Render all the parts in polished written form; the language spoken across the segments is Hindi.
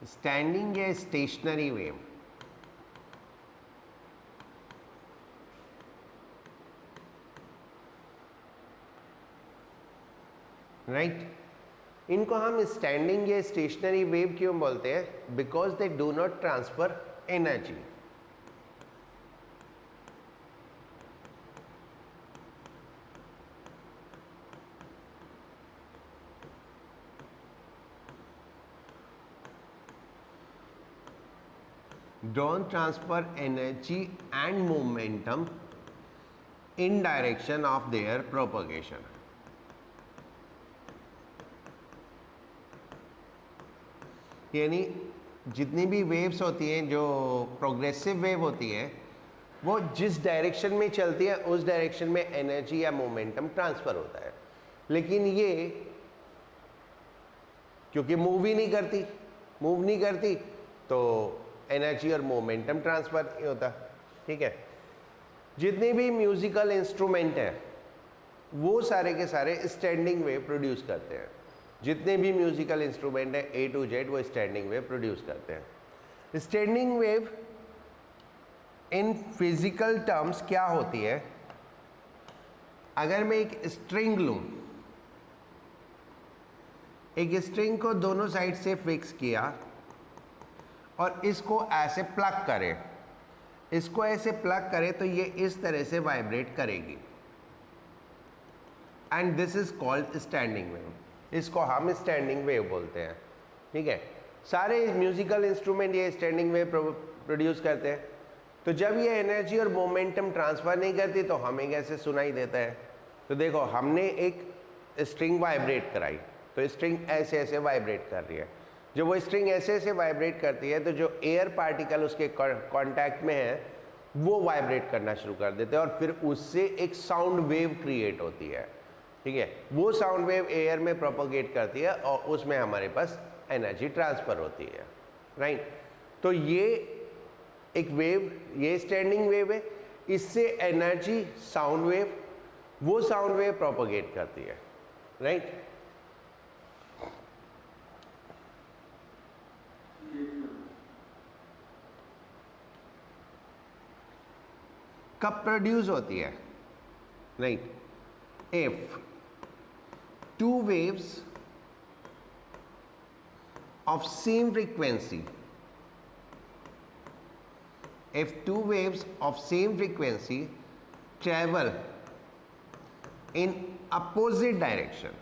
स्टैंडिंग या स्टेशनरी वेव, राइट। इनको हम स्टैंडिंग या स्टेशनरी वेव क्यों बोलते हैं? Because they do not transfer energy. Don't transfer energy and momentum in direction of their propagation. यानी जितनी भी वेव्स होती हैं जो प्रोग्रेसिव वेव होती है वो जिस डायरेक्शन में चलती है उस डायरेक्शन में एनर्जी या मोमेंटम ट्रांसफर होता है, लेकिन ये क्योंकि मूव नहीं करती तो एनर्जी और मोमेंटम ट्रांसफर नहीं होता। ठीक है, जितने भी म्यूजिकल इंस्ट्रूमेंट हैं वो सारे के सारे स्टैंडिंग वेव प्रोड्यूस करते हैं। जितने भी म्यूजिकल इंस्ट्रूमेंट हैं A to Z वो स्टैंडिंग वेव प्रोड्यूस करते हैं। Standing wave in physical terms क्या होती है? अगर मैं एक स्ट्रिंग लूं, एक स्ट्रिंग को दोनों साइड से फिक्स किया और इसको ऐसे प्लग करें, इसको ऐसे प्लग करें तो ये इस तरह से वाइब्रेट करेगी, and this is called standing wave. इसको हम स्टैंडिंग वेव बोलते हैं। ठीक है, सारे म्यूजिकल इंस्ट्रूमेंट ये स्टैंडिंग वेव प्रोड्यूस करते हैं। तो जब ये एनर्जी और मोमेंटम ट्रांसफर नहीं करती तो हमें कैसे सुनाई देता है? तो देखो, हमने एक स्ट्रिंग वाइब्रेट कराई तो स्ट्रिंग ऐसे ऐसे वाइब्रेट कर रही है। जब वो स्ट्रिंग ऐसे ऐसे वाइब्रेट करती है तो जो एयर पार्टिकल उसके कांटेक्ट में है वो वाइब्रेट करना शुरू कर देते हैं और फिर उससे एक साउंड वेव क्रिएट होती है। ठीक है, वो साउंड वेव एयर में प्रोपोगेट करती है और उसमें हमारे पास एनर्जी ट्रांसफर होती है, राइट। तो ये एक वेव, ये स्टैंडिंग वेव है, इससे एनर्जी साउंड वेव, वो साउंड वेव प्रोपोगेट करती है, राइट। कब प्रोड्यूस होती है? Right, if two waves of same frequency, if two waves of same frequency travel in opposite direction,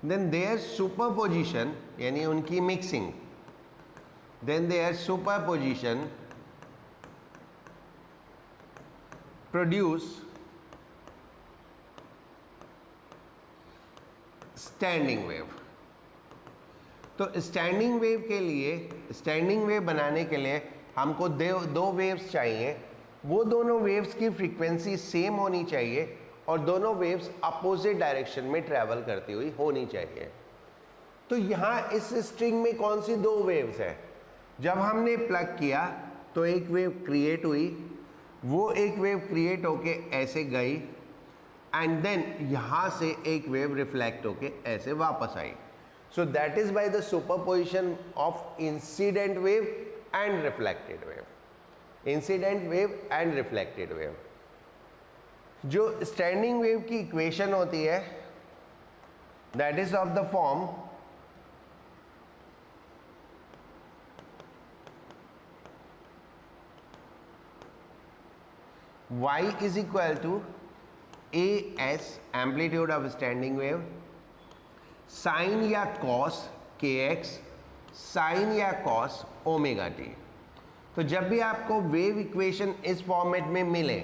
then their superposition यानी उनकी mixing, then their superposition produce standing wave. तो स्टैंडिंग वेव के लिए, स्टैंडिंग वेव बनाने के लिए हमको दो वेव्स चाहिए। वो दोनों वेव्स की फ्रीक्वेंसी सेम होनी चाहिए और दोनों वेव्स अपोजिट डायरेक्शन में ट्रैवल करती हुई होनी चाहिए। तो यहाँ इस स्ट्रिंग में कौन सी दो वेव्स हैं? जब हमने प्लग किया तो एक वेव क्रिएट हुई, वो एक वेव क्रिएट होके ऐसे गई एंड देन यहां से एक वेव रिफ्लेक्ट होके ऐसे वापस आई। So that is by the superposition of incident wave and reflected wave, incident wave and reflected wave. जो स्टैंडिंग वेव की इक्वेशन होती है that is of the form y is equal to as amplitude of standing wave, sin या cos kx, sin या cos ओमेगा t। तो जब भी आपको वेव इक्वेशन इस फॉर्मेट में मिले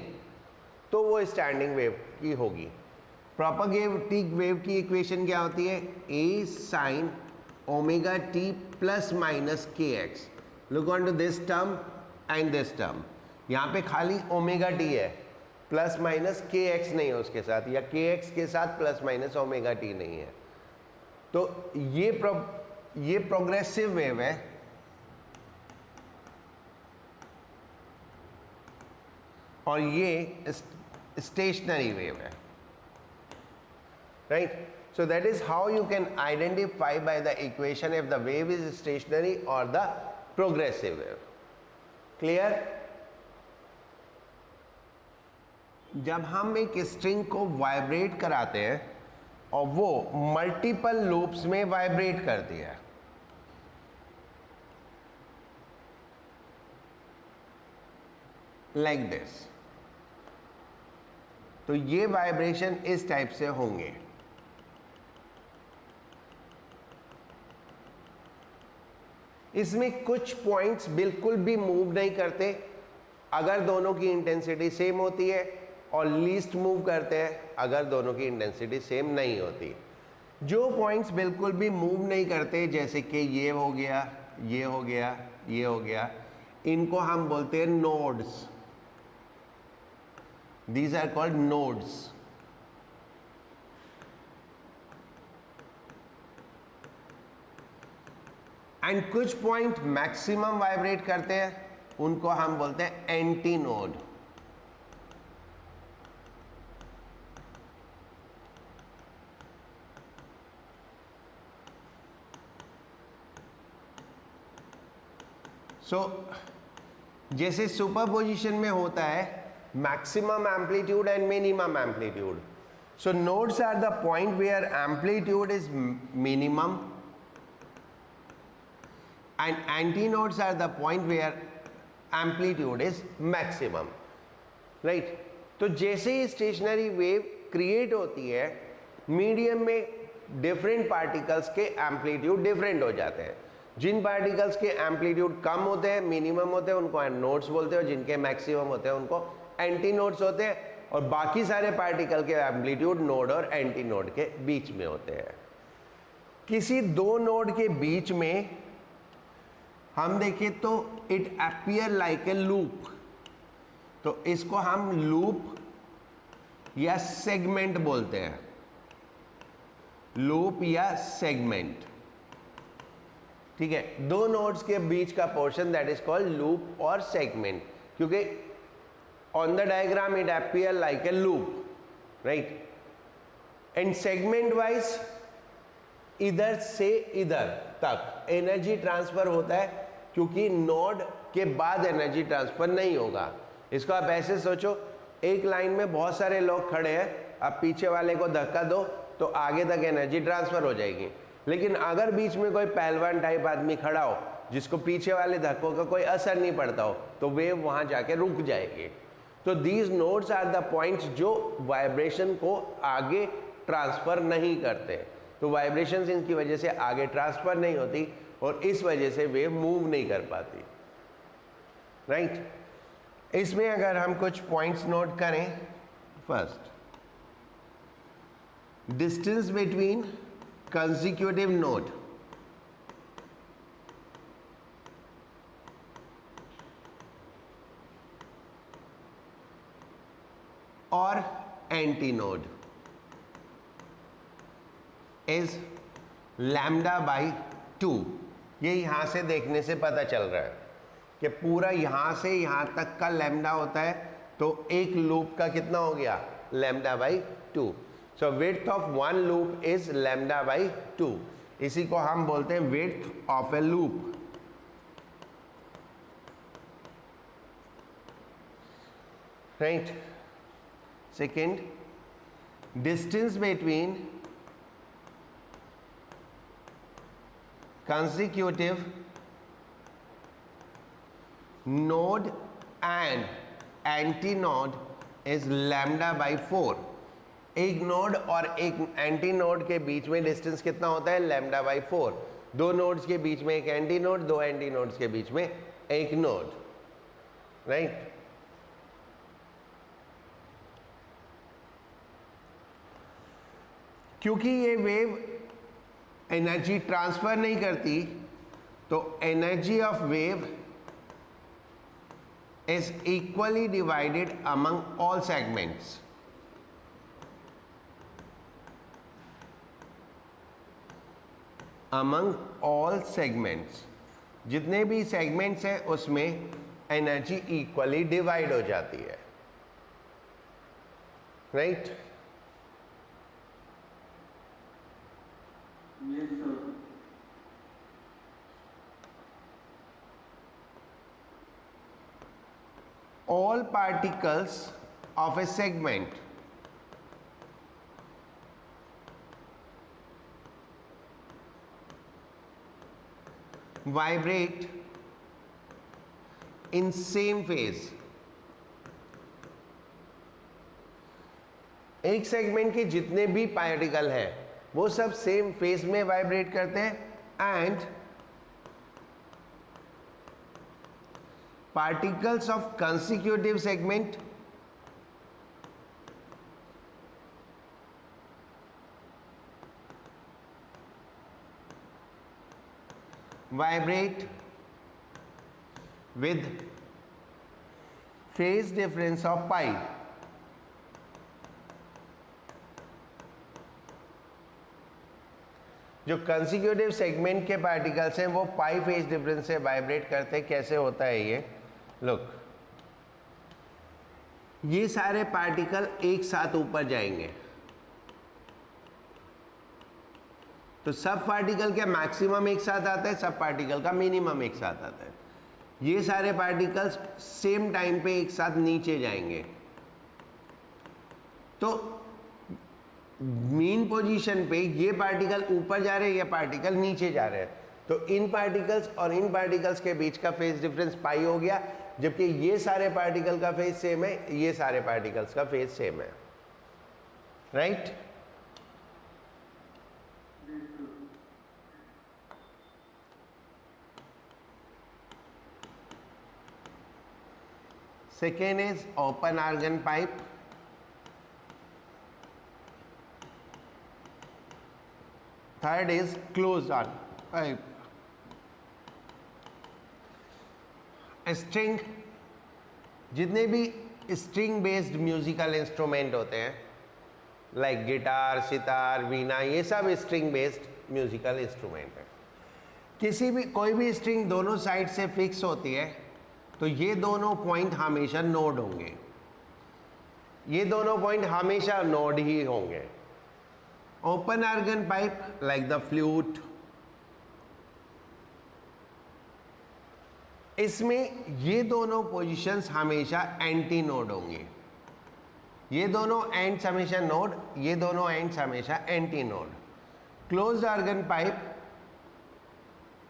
तो वो स्टैंडिंग वेव की होगी। प्रोपगेटिव वेव की इक्वेशन क्या होती है? a sin omega t plus minus k x. Look on to this term and this term, यहाँ पे खाली ओमेगा टी है, प्लस माइनस के एक्स नहीं है उसके साथ, या के एक्स के साथ प्लस माइनस ओमेगा टी नहीं है। तो ये प्रोग्रेसिव वेव है और ये स्टेशनरी वेव है। right? So that is how you can identify by the equation if the wave is stationary or the progressive wave. Clear? जब हम एक स्ट्रिंग को वाइब्रेट कराते हैं और वो मल्टीपल लूप्स में वाइब्रेट करती है, लाइक दिस, तो ये वाइब्रेशन इस टाइप से होंगे. इसमें कुछ पॉइंट्स बिल्कुल भी मूव नहीं करते अगर दोनों की इंटेंसिटी सेम होती है, और लीस्ट मूव करते हैं अगर दोनों की इंटेंसिटी सेम नहीं होती. जो पॉइंट्स बिल्कुल भी मूव नहीं करते, जैसे कि ये हो गया, ये हो गया, ये हो गया, इनको हम बोलते हैं nodes. These are called nodes. And कुछ पॉइंट मैक्सिमम वाइब्रेट करते हैं, उनको हम बोलते हैं एंटी नोड. सो जैसे सुपरपोजिशन में होता है maximum amplitude and minimum amplitude. So nodes are the point where amplitude is minimum and antinodes are the point where amplitude is maximum, right? तो जैसे ही स्टेशनरी वेव क्रिएट होती है, मीडियम में डिफरेंट पार्टिकल्स के एम्पलीट्यूड डिफरेंट हो जाते हैं. जिन पार्टिकल्स के एम्पलीट्यूड कम होते हैं, मिनिमम होते हैं, उनको नोड्स बोलते हैं, और जिनके मैक्सिमम होते हैं उनको एंटी नोड्स होते हैं. और बाकी सारे पार्टिकल के एम्पलीट्यूड नोड और एंटी नोड के बीच में होते हैं. किसी दो नोड के बीच में हम देखें तो it appear like a loop, तो इसको हम लूप या सेगमेंट बोलते हैं. लूप या सेगमेंट, ठीक है. दो नोड्स के बीच का portion that is called loop और सेगमेंट, क्योंकि on the diagram it appear like a loop, right? And segment wise इधर से इधर तक एनर्जी ट्रांसफर होता है, क्योंकि नोड के बाद एनर्जी ट्रांसफर नहीं होगा. इसको आप ऐसे सोचो, एक लाइन में बहुत सारे लोग खड़े हैं, आप पीछे वाले को धक्का दो तो आगे तक एनर्जी ट्रांसफर हो जाएगी. लेकिन अगर बीच में कोई पहलवान टाइप आदमी खड़ा हो जिसको पीछे वाले धक्कों का कोई असर नहीं पड़ता हो, तो वेव वहां जाके रुक जाएगी. तो these nodes are the points जो वाइब्रेशन को आगे ट्रांसफर नहीं करते. तो वाइब्रेशंस इनकी वजह से आगे ट्रांसफर नहीं होती और इस वजह से वेव मूव नहीं कर पाती, राइट? इसमें अगर हम कुछ पॉइंट्स नोट करें, first, distance between consecutive node, और antinode is lambda by 2. ये यहां से देखने से पता चल रहा है कि पूरा यहां से यहां तक का लैम्डा होता है, तो एक लूप का कितना हो गया, lambda by 2. So width of one loop is lambda by 2. इसी को हम बोलते हैं width of A loop. Right? Second, distance between consecutive node and antinode is lambda by 4. एक नोड और एक एंटी नोड के बीच में डिस्टेंस कितना होता है, लैम्डा बाई 4. दो नोड्स के बीच में एक एंटी नोड, दो एंटी नोड्स के बीच में एक नोड, राइट? क्योंकि ये वेव एनर्जी ट्रांसफर नहीं करती, तो energy of wave is equally divided among all segments. Among all segments, जितने भी सेगमेंट्स हैं उसमें एनर्जी इक्वली डिवाइड हो जाती है, right? Yes, sir. All particles of a segment vibrate in same phase. एक सेगमेंट के जितने भी पार्टिकल हैं वो सब सेम फेज में वाइब्रेट करते हैं and particles of consecutive segment vibrate with phase difference of pi. जो कंसिक्यूटिव सेगमेंट के पार्टिकल्स हैं वो पाई फेज डिफरेंस से वाइब्रेट करते हैं. कैसे होता है ये? लुक, ये सारे पार्टिकल एक साथ ऊपर जाएंगे तो सब पार्टिकल का मैक्सिमम एक साथ आता है, सब पार्टिकल का मिनिमम एक साथ आता है. ये सारे पार्टिकल्स सेम टाइम पे एक साथ नीचे जाएंगे तो मीन पोजीशन पे ये पार्टिकल ऊपर जा रहे हैं, ये पार्टिकल नीचे जा रहे हैं. तो इन पार्टिकल्स और इन पार्टिकल्स के बीच का फेज डिफरेंस पाई हो गया, जबकि ये सारे पार्टिकल का फेज सेम है, ये सारे पार्टिकल्स का फेज सेम है. Right? Second is open argon pipe. Third is closed argon pipe. String, जितने भी स्ट्रिंग बेस्ड म्यूजिकल इंस्ट्रूमेंट होते हैं लाइक गिटार, सितार, वीणा, ये सब स्ट्रिंग बेस्ड म्यूजिकल इंस्ट्रूमेंट है. किसी भी कोई भी स्ट्रिंग दोनों साइड से फिक्स होती है तो ये दोनों पॉइंट हमेशा नोड होंगे, ये दोनों पॉइंट हमेशा नोड ही होंगे. Open organ pipe like the flute, इसमें ये दोनों पोजीशंस हमेशा एंटी नोड होंगे. ये दोनों एंड्स हमेशा नोड, ये दोनों एंड्स हमेशा anti node. Closed organ pipe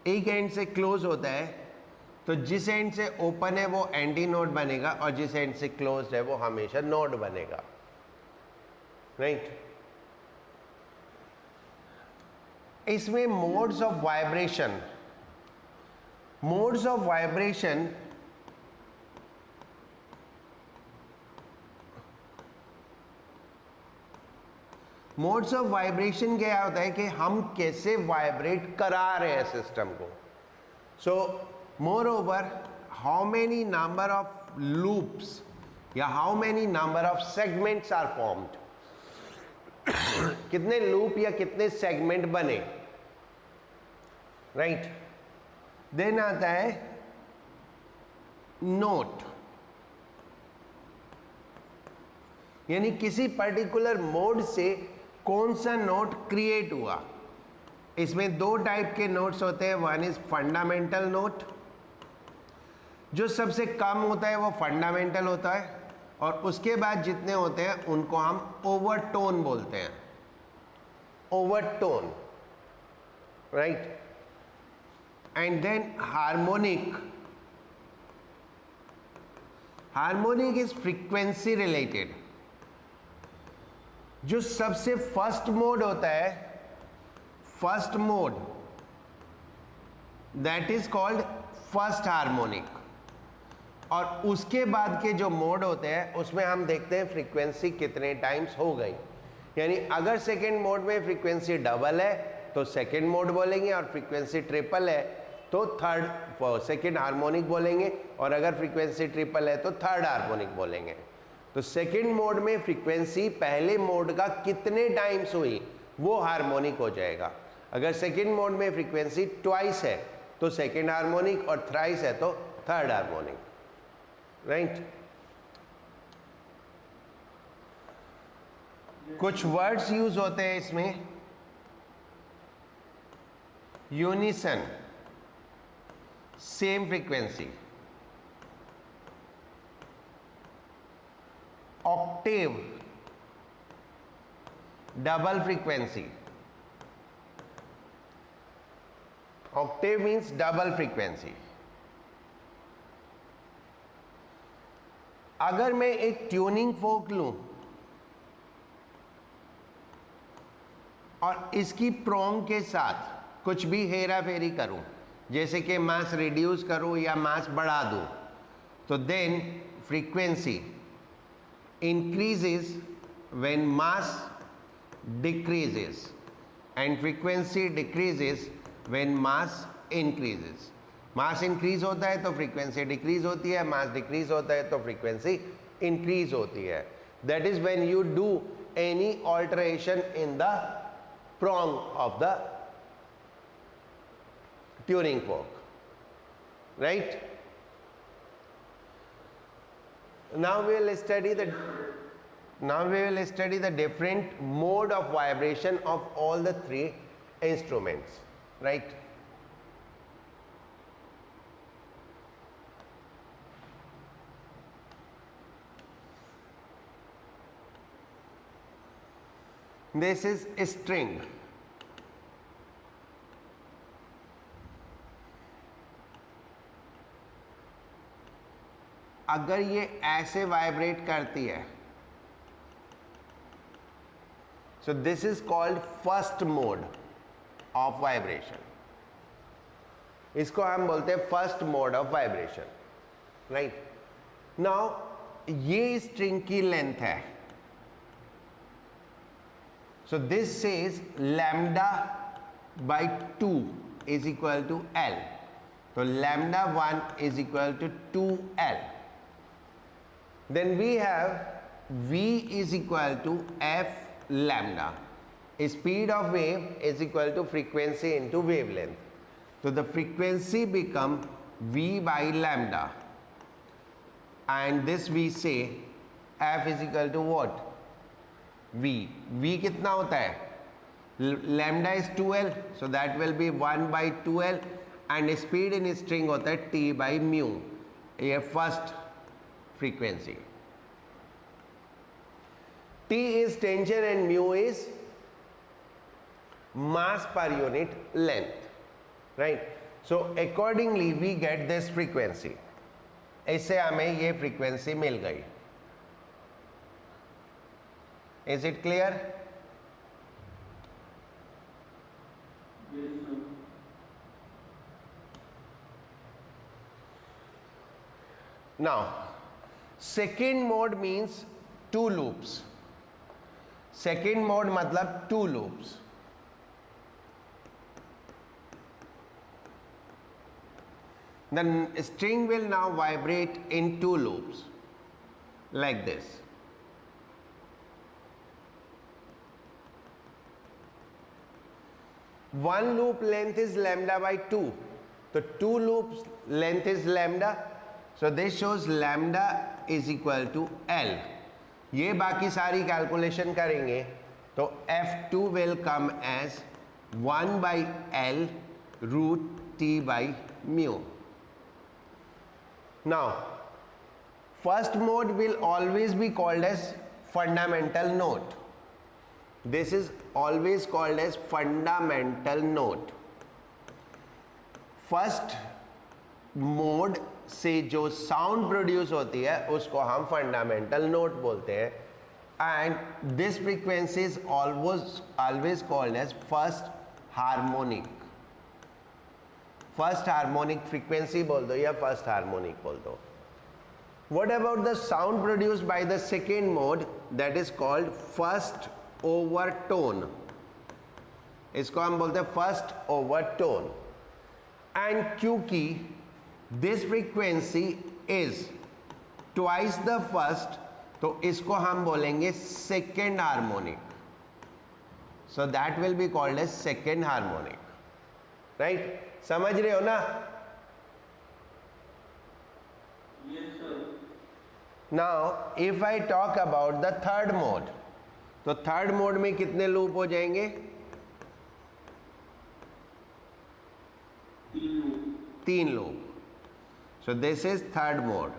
एक एंड से क्लोज होता है तो जिस एंड से ओपन है वो एंटी नोड बनेगा और जिस एंड से क्लोज्ड है वो हमेशा नोड बनेगा. राइट? इसमें modes of vibration, modes of vibration modes of vibration क्या होता है कि हम कैसे वाइब्रेट करा रहे हैं सिस्टम को. So moreover how many number of loops या how many number of segments are formed, कितने लूप या कितने सेगमेंट बने. राइट? देन आता है नोट, यानी किसी पर्टिकुलर मोड से कौन सा नोट क्रिएट हुआ. इसमें दो टाइप के नोट्स होते हैं. वन इज फंडामेंटल नोट, जो सबसे कम होता है वो फंडामेंटल होता है और उसके बाद जितने होते हैं उनको हम ओवरटोन बोलते हैं. Overtone. Right? And then harmonic. Harmonic is frequency related. जो सबसे फर्स्ट मोड होता है, first mode, that is called first harmonic. और उसके बाद के जो मोड होते हैं उसमें हम देखते हैं फ्रीक्वेंसी कितने टाइम्स हो गई. यानी अगर सेकेंड मोड में फ्रीक्वेंसी डबल है तो सेकेंड मोड बोलेंगे और फ्रीक्वेंसी ट्रिपल है तो थर्ड सेकेंड हार्मोनिक बोलेंगे और अगर फ्रीक्वेंसी ट्रिपल है तो थर्ड हार्मोनिक बोलेंगे. तो सेकेंड मोड में फ्रीक्वेंसी पहले मोड का कितने टाइम्स हुई वो हार्मोनिक हो जाएगा. अगर सेकेंड मोड में फ्रीक्वेंसी ट्वाइस है तो सेकेंड हार्मोनिक और थ्राइस है तो थर्ड हार्मोनिक. राइट? कुछ वर्ड्स यूज होते हैं इसमें unison same frequency, Octave double frequency, Octave means double frequency. अगर मैं एक ट्यूनिंग फोक लूं और इसकी प्रोंग के साथ कुछ भी हेरा फेरी करूं, जैसे कि मास रिड्यूस करूं या मास बढ़ा दूं, तो then frequency increases when mass decreases and frequency decreases when mass increases. Mass increase होता है तो फ्रीक्वेंसी डिक्रीज होती है, मास डिक्रीज होता है तो फ्रीक्वेंसी इंक्रीज होती है। That is when you do any alteration in the prong of the tuning fork, right? Now we will study the different mode of vibration of all the three instruments, right? This is a string. अगर ये ऐसे वाइब्रेट करती है, so this is called first mode of vibration. इसको हम बोलते हैं first mode of vibration, right? Now ये स्ट्रिंग की लेंथ है, so this says lambda by 2 is equal to L. So lambda 1 is equal to 2L. Then we have V is equal to F lambda. Speed of wave is equal to frequency into wavelength. So the frequency become V by lambda. And this we say F is equal to what? V. V कितना होता है? Lambda is 2L, so that will be 1 by 2L, and speed in string होता है T by mu. ये first frequency. T is tension and mu is mass per unit length, right? So accordingly we get this frequency. इससे हमें ये frequency मिल गई. Is it clear? Yes, sir. Now, second mode means 2 loops. Second mode मतलब 2 loops. The string will now vibrate in 2 loops like this. One loop length is lambda by 2. So 2 loops length is lambda. So this shows lambda is equal to L. ये बाकी सारी कैलकुलेशन करेंगे तो F2 will come as 1 by L root T by mu. Now, first mode will always be called as fundamental note. This is always called as fundamental note. First mode से जो साउंड प्रोड्यूस होती है उसको हम फंडामेंटल नोट बोलते हैं, and this frequency is always called as first harmonic. First harmonic frequency बोल दो या फर्स्ट हार्मोनिक बोल दो. What about the sound produced by the second mode? That is called first overtone. इसको हम बोलते हैं फर्स्ट ओवरटोन. एंड क्योंकि this frequency is twice the first, तो इसको हम बोलेंगे second harmonic. So that will be called as second harmonic. Right? समझ रहे हो ना? Yes, sir. Now if I talk about the third mode, तो थर्ड मोड में कितने लूप हो जाएंगे? तीन loop. So this is third mode.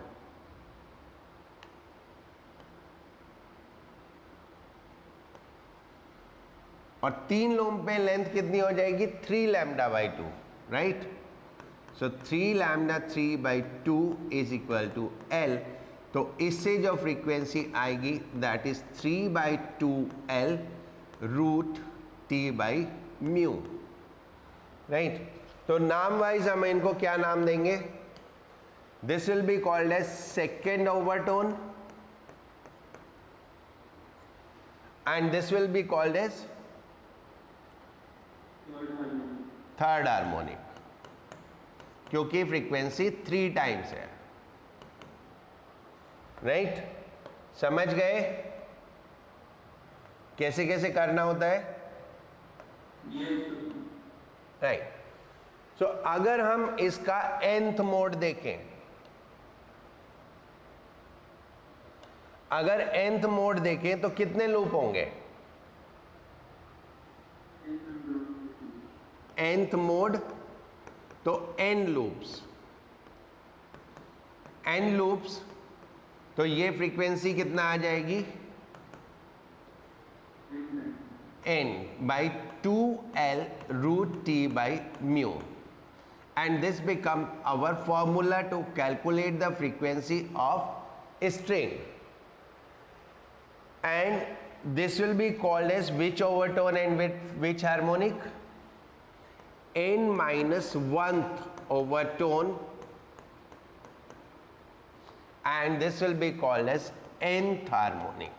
और तीन लूप पे लेंथ कितनी हो जाएगी? 3 lambda by 2, right? So 3 lambda 3 by 2 is equal to L. तो इससे जो फ्रीक्वेंसी आएगी that is 3 by 2 L root T by mu, right? तो नाम वाइज हम इनको क्या नाम देंगे? This will be called as second overtone and this will be called as third harmonic, क्योंकि फ्रीक्वेंसी 3 टाइम्स है, राइट? समझ गए कैसे कैसे करना होता है? राइट. सो अगर हम इसका nth मोड देखें, अगर nth मोड देखें तो कितने लूप होंगे? nth मोड तो n लूप्स, n लूप्स, तो ये फ्रीक्वेंसी कितना आ जाएगी? n by 2L root T by mu. And this become our formula to calculate the frequency of a string. And this will be called as which overtone and which harmonic? N minus 1th overtone, and this will be called as nth harmonic.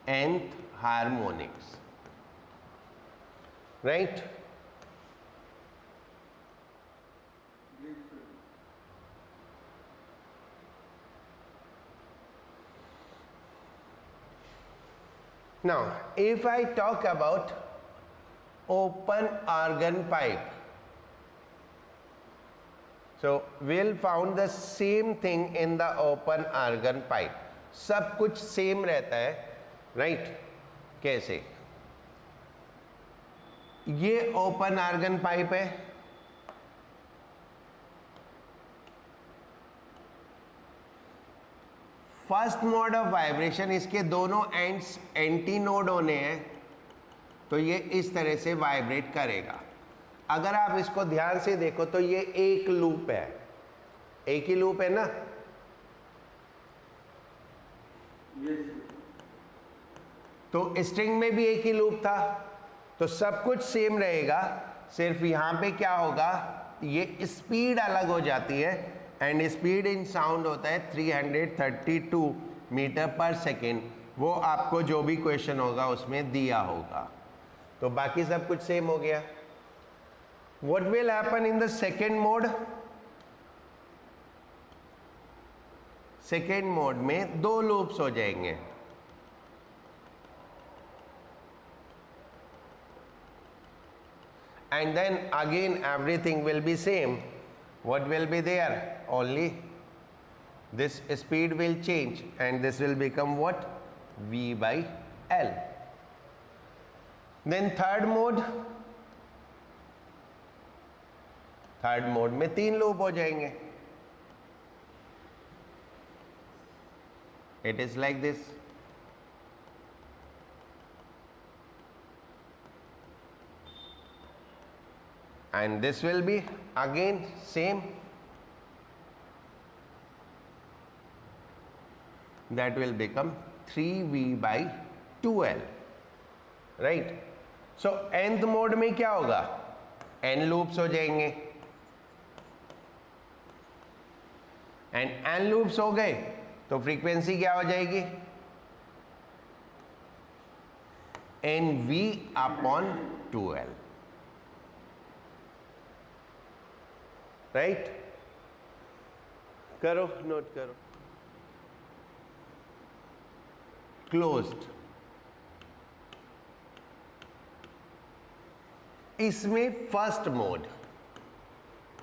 Nth harmonics, right? Now, if I talk about open organ pipe, so we'll found the same thing in the open organ pipe. सब कुछ सेम रहता है, राइट? कैसे? ये ओपन ऑर्गन पाइप है, फर्स्ट मोड ऑफ वाइब्रेशन, इसके दोनों एंड्स एंटी नोड होने हैं, तो ये इस तरह से वाइब्रेट करेगा. अगर आप इसको ध्यान से देखो तो ये एक लूप है, एक ही लूप है ना? तो स्ट्रिंग में भी एक ही लूप था, तो सब कुछ सेम रहेगा, सिर्फ यहाँ पे क्या होगा, ये स्पीड अलग हो जाती है. एंड स्पीड इन साउंड होता है 332 मीटर पर सेकेंड. वो आपको जो भी क्वेश्चन होगा उसमें दिया होगा. तो बाकी सब कुछ सेम हो गया. What will happen in the second mode? Second mode में 2 लूप्स हो जाएंगे. And then again everything will be same. What will be there? Only this speed will change and this will become what? V by L. Then third mode. Third mode में 3 लूप हो जाएंगे. It is like this. And this will be again same. That will become 3V by 2L, right? So nth mode में क्या होगा? n loops हो जाएंगे, and n loops हो गए तो फ्रीक्वेंसी क्या हो जाएगी? NV upon 2L, right? करो, नोट करो. क्लोज्ड. इसमें first mode,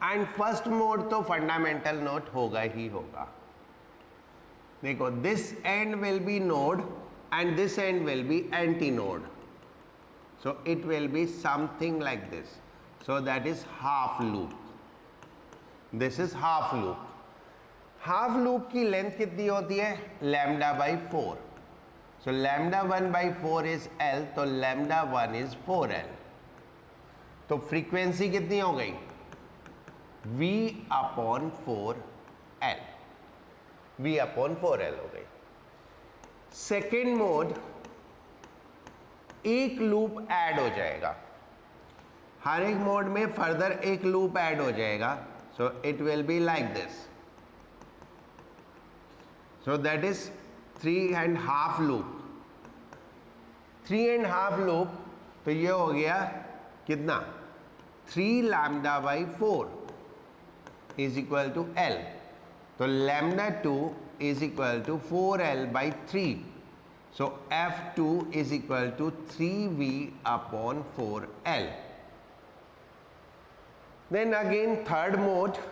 and first mode तो फंडामेंटल नोट होगा ही होगा. देखो, this and will V node and this and will be anti node, so it will be something like this. So that is half loop. This is half loop. Half loop की लेंथ कितनी होती है? Lambda by 4. So lambda 1 by 4 is L, तो लैम्डा 1 इज 4L. तो फ्रीक्वेंसी कितनी हो गई? V upon 4L. V upon 4L हो गई. सेकेंड मोड, एक लूप ऐड हो जाएगा. हर एक मोड में फर्दर एक लूप ऐड हो जाएगा. So it will be like this. So that is 3.5 loop. 3.5 loop, तो ये हो गया कितना? 3 lambda by 4 is equal to L. तो lambda 2 is equal to 4L by 3. So F2 is equal to 3V upon 4L. Then again third mode.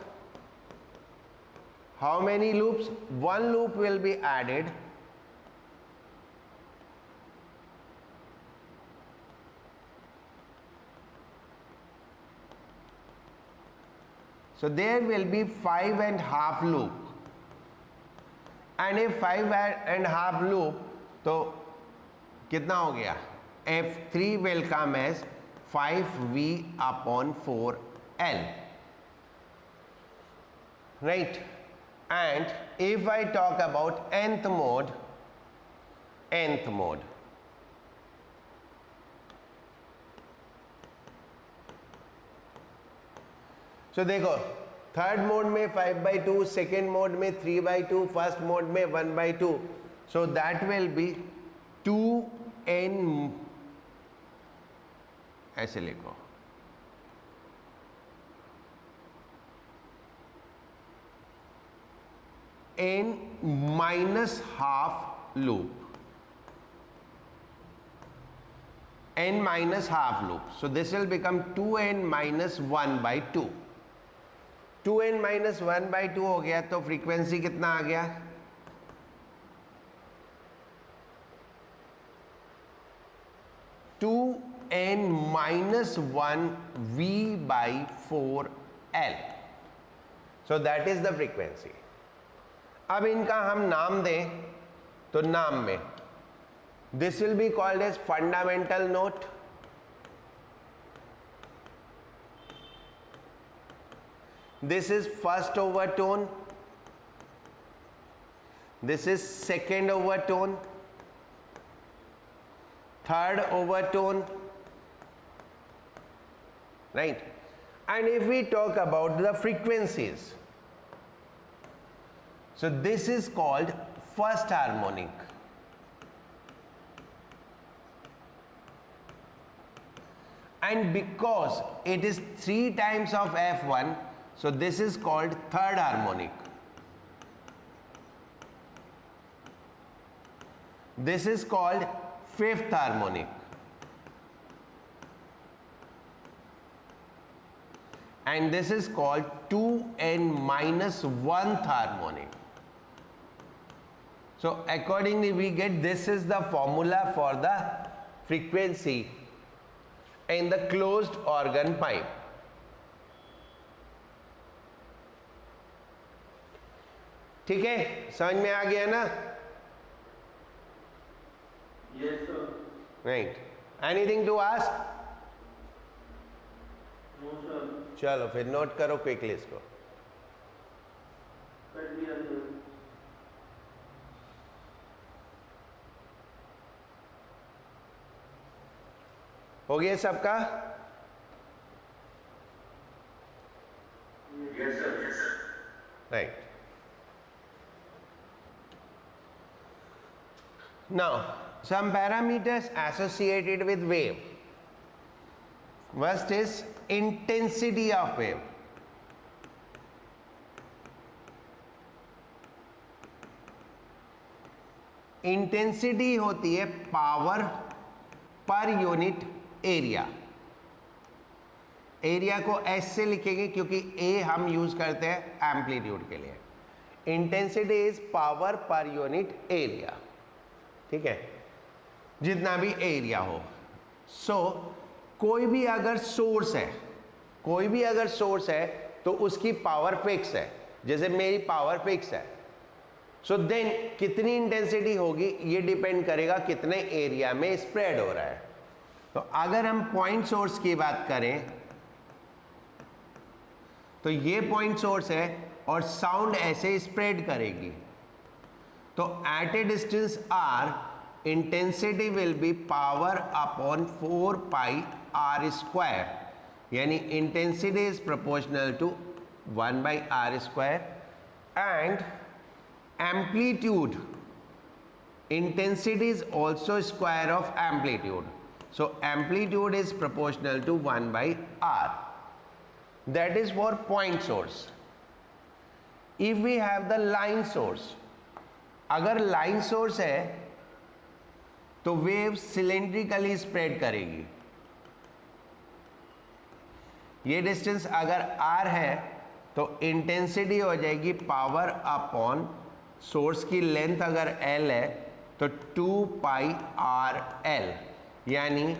How many loops? One loop will be added. So there will be 5.5 loop. And if 5.5 loop, तो कितना हो गया? F3 will come as 5V upon 4L. Right? And if I talk about nth mode, so देखो, थर्ड मोड में 5/2, सेकेंड मोड में 3/2, फर्स्ट मोड में 1/2. So that will be 2n, ऐसे लिखो, n minus half loop. N minus half loop. So this will become 2n minus 1/2. 2n minus 1/2 हो गया, तो फ्रीक्वेंसी कितना आ गया? Two n minus 1 V by 4L. So that is the frequency. अब इनका हम नाम दें, तो नाम में this will be called as fundamental note. This is first overtone. This is second overtone. Third overtone. Right? And if we talk about the frequencies, so this is called first harmonic. And because it is 3 times of F1, so this is called third harmonic. This is called fifth harmonic. And this is called 2n minus 1th harmonic. So accordingly we get, this is the formula for the frequency in the closed organ pipe. ठीक है, समझ में आ गया ना? Yes, sir. Right. Anything to ask? No, sir. चलो फिर नोट करो क्विकली इसको. कर दिया, sir. हो गया सबका? Yes, sir. Yes, sir. Right. Now, some parameters associated with wave. First is intensity of wave. Intensity होती है power per unit area. Area को एस से लिखेंगे क्योंकि ए हम यूज करते हैं एम्पलीट्यूड के लिए. Intensity is power per unit area. ठीक है, जितना भी एरिया हो. सो कोई भी अगर सोर्स है, कोई भी अगर सोर्स है तो उसकी पावर फिक्स है, जैसे मेरी पावर फिक्स है, सो देन कितनी इंटेंसिटी होगी ये डिपेंड करेगा कितने एरिया में स्प्रेड हो रहा है। तो अगर हम पॉइंट सोर्स की बात करें तो ये पॉइंट सोर्स है और साउंड ऐसे स्प्रेड करेगी, तो at a distance r intensity will be power upon 4 pi r square, यानी intensity is proportional to 1 by r square and amplitude intensity is also square of amplitude, so amplitude is proportional to 1 by r. That is for point source. If we have the line source, अगर line source है तो वेव सिलेंड्रिकली स्प्रेड करेगी। ये डिस्टेंस अगर r है तो इंटेंसिटी हो जाएगी पावर अपॉन सोर्स की लेंथ अगर L है तो 2 पाई आर एल, यानी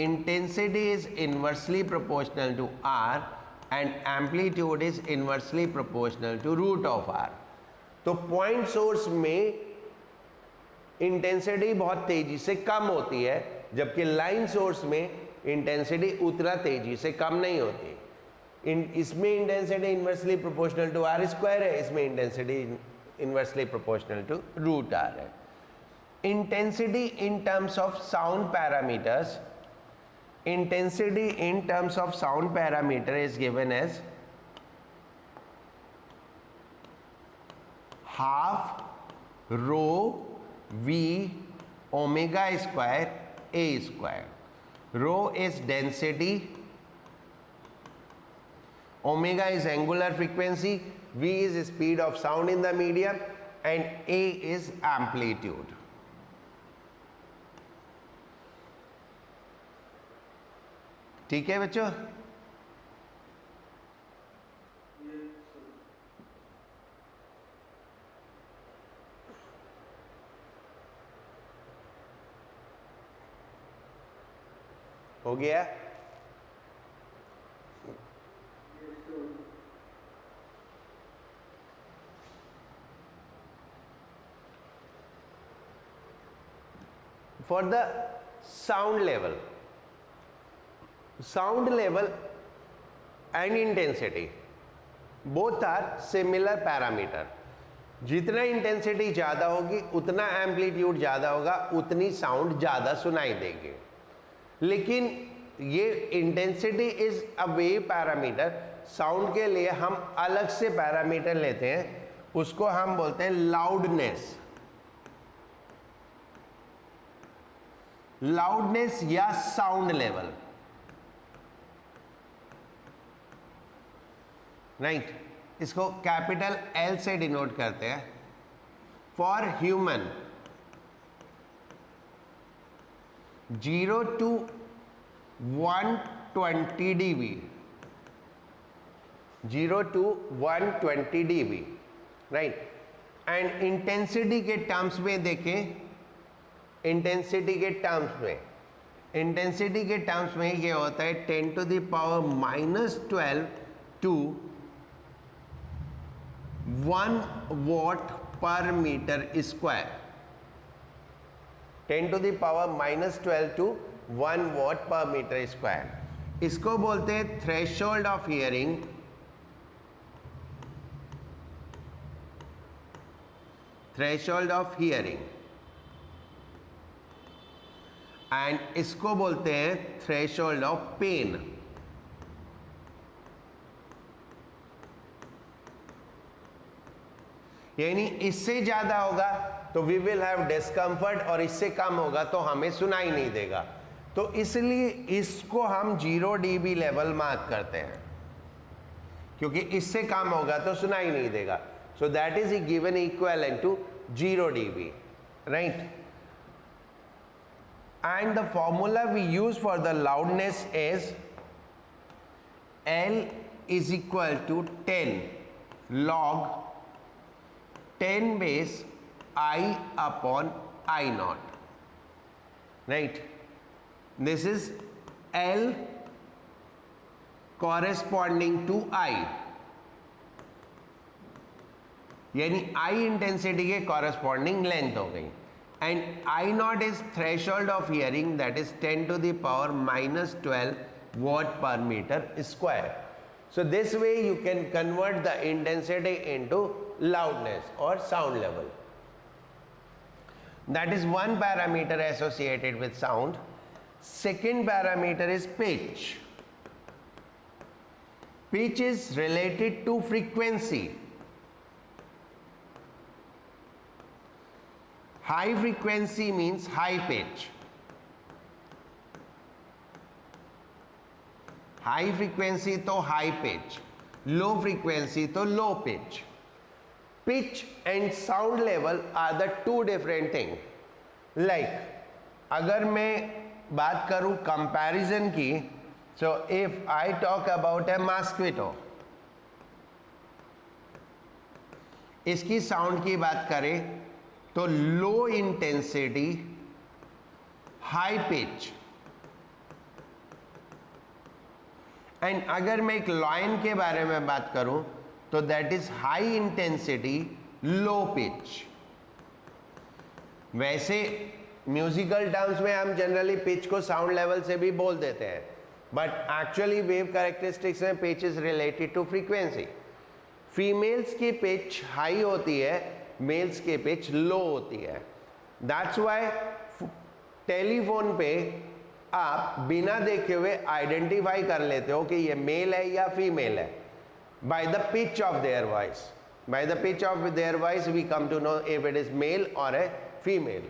intensity is inversely proportional to R and amplitude is inversely proportional to root of R। तो पॉइंट सोर्स में इंटेंसिटी बहुत तेजी से कम होती है, जबकि लाइन सोर्स में इंटेंसिटी उतना तेजी से कम नहीं होती। इसमें intensity inversely proportional to R square है, इसमें intensity inversely proportional to root r है। Intensity in terms of sound parameters, intensity in terms of sound parameter is given as half rho v omega square a square. Rho is density, omega is angular frequency, v is speed of sound in the medium and a is amplitude. ठीक है बच्चों? हो गया? For the sound level and intensity both are similar parameter. जितना इंटेंसिटी ज़्यादा होगी उतना एम्पलीट्यूड ज़्यादा होगा, उतनी साउंड ज़्यादा सुनाई देगी। लेकिन ये intensity is a wave parameter, sound के लिए हम अलग से पैरामीटर लेते हैं, उसको हम बोलते हैं लाउडनेस। लाउडनेस या साउंड लेवल, राइट। इसको कैपिटल L से डिनोट करते हैं। For human 0 to 120 dB, 0 to 120 dB, right. And intensity के टर्म्स में देखें, इंटेंसिटी के टर्म्स में ये होता है 10 to the power -12 to 1 watt per meter square, 10 to the power -12 to 1 watt per meter square। इसको बोलते हैं threshold of hearing, threshold of hearing, and इसको बोलते हैं थ्रेशोल्ड ऑफ पेन। यानी इससे ज्यादा होगा तो वी विल हैव डिस्कम्फर्ट और इससे कम होगा तो हमें सुनाई नहीं देगा। तो इसलिए इसको हम 0 dB लेवल मार्क करते हैं, क्योंकि इससे कम होगा तो सुनाई नहीं देगा। So that is given equivalent to 0 dB, right. And the formula we use for the loudness is L is equal to 10 log 10 base I upon I naught, right? This is L corresponding to I, यानी आई इंटेंसिटी के कॉरेस्पॉन्डिंग लेंथ हो गई. And I naught is threshold of hearing, that is 10 to the power -12 watt per meter square. So this way you can convert the intensity into loudness or sound level. That is one parameter associated with sound. Second parameter is pitch. Pitch is related to frequency. High frequency means high pitch. High frequency तो high pitch, low frequency तो low pitch. Pitch and sound level are the two different things. Like अगर मैं बात करूं comparison की, so if I talk about a mosquito, इसकी sound की बात करें तो low intensity, high pitch. And अगर मैं एक लाइन के बारे में बात करूं तो that is high intensity, low pitch. वैसे म्यूजिकल टर्म्स में हम जनरली पिच को साउंड लेवल से भी बोल देते हैं, बट एक्चुअली वेव कैरेक्टरिस्टिक्स में pitch is related to frequency. Females की पिच हाई होती है, मेल्स की पिच लो होती है. दैट्स व्हाई टेलीफोन पे आप बिना देखे हुए आइडेंटिफाई कर लेते हो कि ये मेल है या फीमेल है, by the pitch of their voice. By the pitch of their voice we come to know if it is male और a female.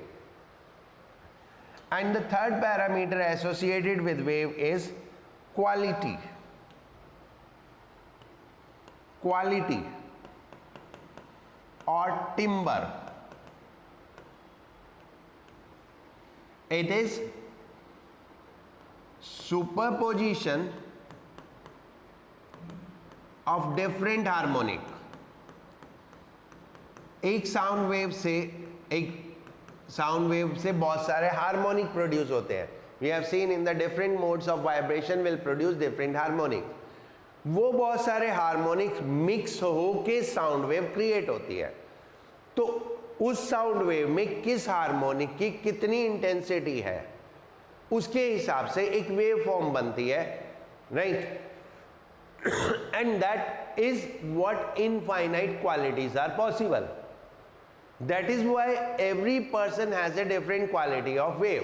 And the third parameter associated with wave is quality. Quality और timbre. It is superposition of different harmonic. एक साउंड वेव से बहुत सारे हार्मोनिक प्रोड्यूस होते हैं. We have seen in the different modes of vibration will produce different harmonic. वो बहुत सारे हार्मोनिक्स मिक्स होके साउंड वेव क्रिएट होती है. तो उस साउंड वेव में किस हार्मोनिक की कितनी इंटेंसिटी है, उसके हिसाब से एक वेव फॉर्म बनती है, right. And that is what infinite qualities are possible. That is why every person has a different quality of wave.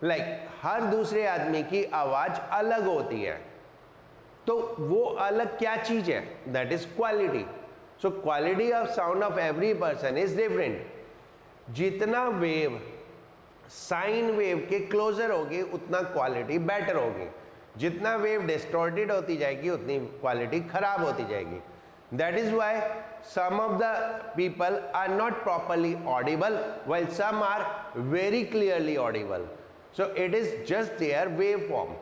Like हर दूसरे आदमी की आवाज अलग होती है, तो वो अलग क्या चीज है, that is quality. So quality of sound of every person is different. जितना वेव साइन वेव के क्लोजर होगी उतना क्वालिटी बेटर होगी. जितना वेव डिस्टॉर्टेड होती जाएगी उतनी क्वालिटी खराब होती जाएगी. That is why some of the people are not properly audible while some are very clearly audible. So it is just their waveform.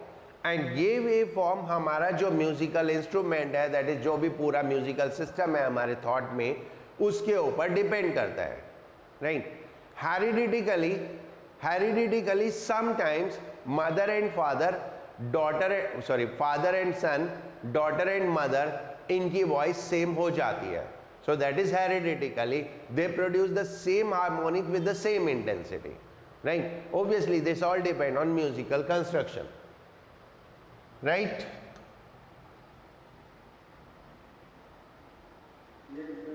And ये waveform हमारा जो म्यूजिकल इंस्ट्रूमेंट है, दैट इज जो भी पूरा म्यूजिकल सिस्टम है हमारे थॉट में, उसके ऊपर डिपेंड करता है, right. Hereditally sometimes mother and father, father and son, daughter and mother, इनकी वॉइस सेम हो जाती है. So that is hereditally they produce the same harmonic with the same intensity, right. Obviously this all depend on musical construction, right. Yes, sir.